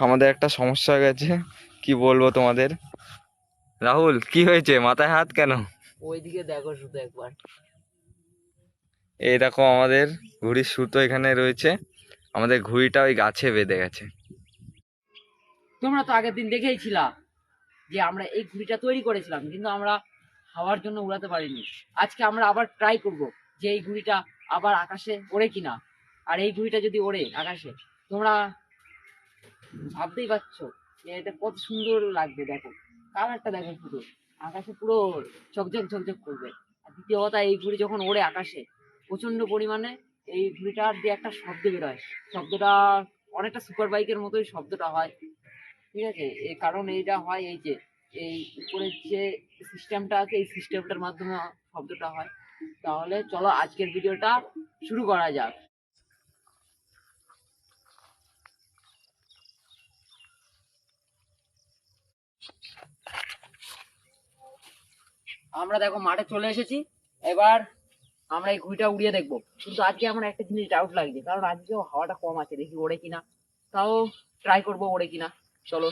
আমাদের একটা সমস্যা হয়ে গেছে, কি বলবো তোমাদের। রাহুল, কি হয়েছে? মাথায় হাত কেন? ওইদিকে দেখো শুধু একবার। এই দেখো, আমাদের ঘুড়ির সুতো এখানে রয়েছে। আমাদের ঘুড়িটা ওই গাছে বেঁধে গেছে। তোমরা তো আগের দিন দেখেইছিলা যে আমরা এই ঘুড়িটা তৈরি করেছিলাম, কিন্তু আমরা হাওয়ার জন্য উড়াতে পারিনি। আজকে আমরা আবার ট্রাই করব যে এই ঘুড়িটা আবার আকাশে ওড়ে কিনা। আর এই ঘুড়িটা যদি ওড়ে আকাশে, তোমরা ভাবতেই পারছো যে এটা কত সুন্দর লাগবে। দেখো কালারটা, দেখো শুধু আকাশে পুরো ঝকঝক ঝকঝক করবে। আর দ্বিতীয় কথা, এই ঘুড়ি যখন ওড়ে আকাশে প্রচন্ড পরিমাণে এই ঘুড়িটার যে একটা শব্দ বেরোয়, শব্দটা অনেকটা সুপার বাইকের মতোই শব্দটা হয়। ঠিক আছে, এই কারণ এইটা হয় এই যে এই উপরের যে সিস্টেমটা আছে, এই সিস্টেমটার মাধ্যমে শব্দটা হয়। তাহলে চলো আজকের ভিডিওটা শুরু করা যাক। আমরা দেখো মাঠে চলে এসেছি। এবার আমরা এই ঘুড়িটা উড়িয়ে দেখবো। কিন্তু আজকে আমার একটা জিনিস ডাউট লাগছে, কারণ আজকেও হাওয়াটা কম আছে, দেখি ওড়ে কিনা। তাও ট্রাই করবো ওড়ে কিনা। চলো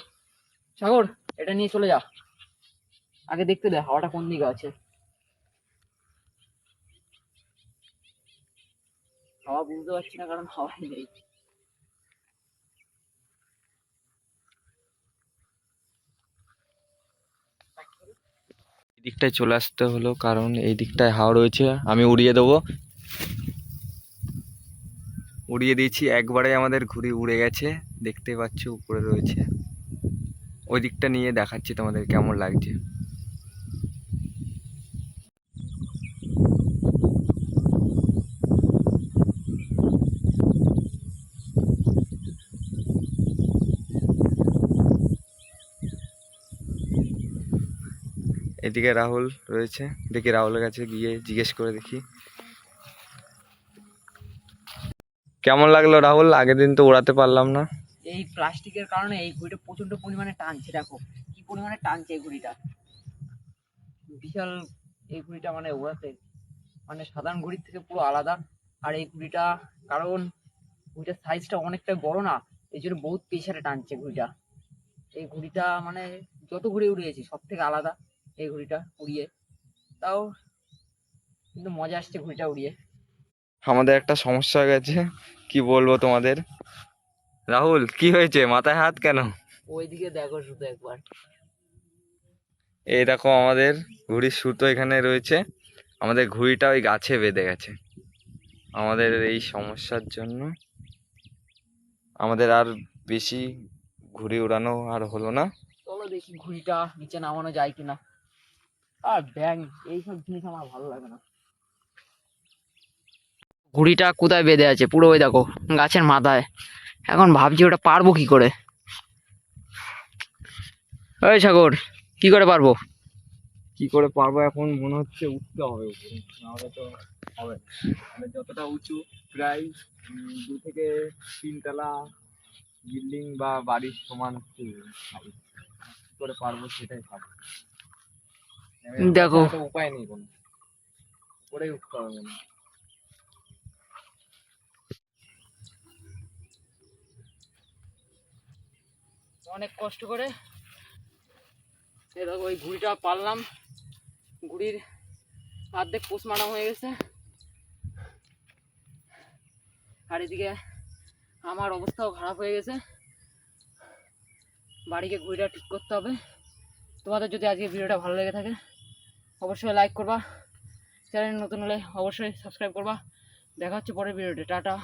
সাগর, এটা নিয়ে চলে যা, আগে দেখতে দে হাওয়াটা কোন দিকে আছে। হাওয়া বুঝতে পারছি না, কারণ হাওয়াই নেই। এই দিকটায় চলে আসতে হলো, কারণ এই দিকটায় হাওয়া রয়েছে। আমি উড়িয়ে দেবো। উড়িয়ে দিয়েছি, একবারে আমাদের ঘুড়ি উড়ে গেছে। দেখতে পাচ্ছ উপরে রয়েছে। ওই দিকটা নিয়ে দেখাচ্ছি তোমাদের কেমন লাগছে। এদিকে রাহুল রয়েছে, দেখি রাহুলের কাছে গিয়ে জিজ্ঞেস করে দেখি কেমন লাগলো। রাহুল, আগের দিন তো উড়াতে পারলাম না। এই প্লাস্টিকের কারণে এই ঘুড়িটা প্রচন্ড পরিমাণে টানছে। দেখো কি পরিমাণে টানছে এই ঘুড়িটা, বিশাল। এই ঘুড়িটা মানে ওড়াতে মানে সাধারণ ঘুড়ির থেকে পুরো আলাদা। আর এই ঘুড়িটা, কারণ ঘুড়িটার সাইজটা অনেকটা বড় না, এই জন্য বহুত প্রেসারে টানছে ঘুড়িটা। এই ঘুড়িটা মানে যত ঘুড়ি উড়িয়েছি সব থেকে আলাদা এই ঘুড়িটা উড়িয়ে। তাও কিন্তু মজা আসছে ঘুড়িটা উড়িয়ে। আমাদের একটা সমস্যা হয়ে গেছে, কি বলবো তোমাদের। রাহুল, কি হয়েছে? মাথায় হাত কেন? ওইদিকে দেখো শুধু একবার। এই দেখো, আমাদের ঘুড়ির সুতো এখানে রয়েছে। আমাদের ঘুড়িটা ওই গাছে বেঁধে গেছে। আমাদের এই সমস্যার জন্য আমাদের আর বেশি ঘুড়ি উড়ানো আর হলো না। চলো দেখি ঘুড়িটা নিচে নামানো যায় কিনা। আর ব্যাং এইসব জিনিস আমার ভালো লাগে না। ঘুড়িটা কোথায় বেঁধে আছে, পুরো ওই দেখো গাছের মাথায়। এখন ভাবছি ওটা পারবো কি করে। ওই সাগর, কি করে পারবো? কি করে পারবো? এখন মনে হচ্ছে উঠতে হবে উপরে, নাহলে তো হবে না। মানে যতটা উঁচু, প্রায় 2 থেকে 3 তলা বিল্ডিং বা বাড়ির সমান উঁচু হবে। কি করে পারবো সেটাই ভাবছি। দেখো তো উপায় নেই কোনো, উপরেই উঠতে হবে মনে হয়। অনেক কষ্ট করে এই দেখো ওই ঘুড়িটা পারলাম। ঘুড়ির অর্ধেক পোষ মারা হয়ে গেছে। আর এদিকে আমার অবস্থাও খারাপ হয়ে গেছে, বাড়িকে ঘুড়িটা ঠিক করতে হবে। তোমাদের যদি আজকে ভিডিওটা ভালো লেগে থাকে অবশ্যই লাইক করবা, চ্যানেল নতুন হলে অবশ্যই সাবস্ক্রাইব করবা। দেখা হচ্ছে পরের ভিডিওতে। টাটা।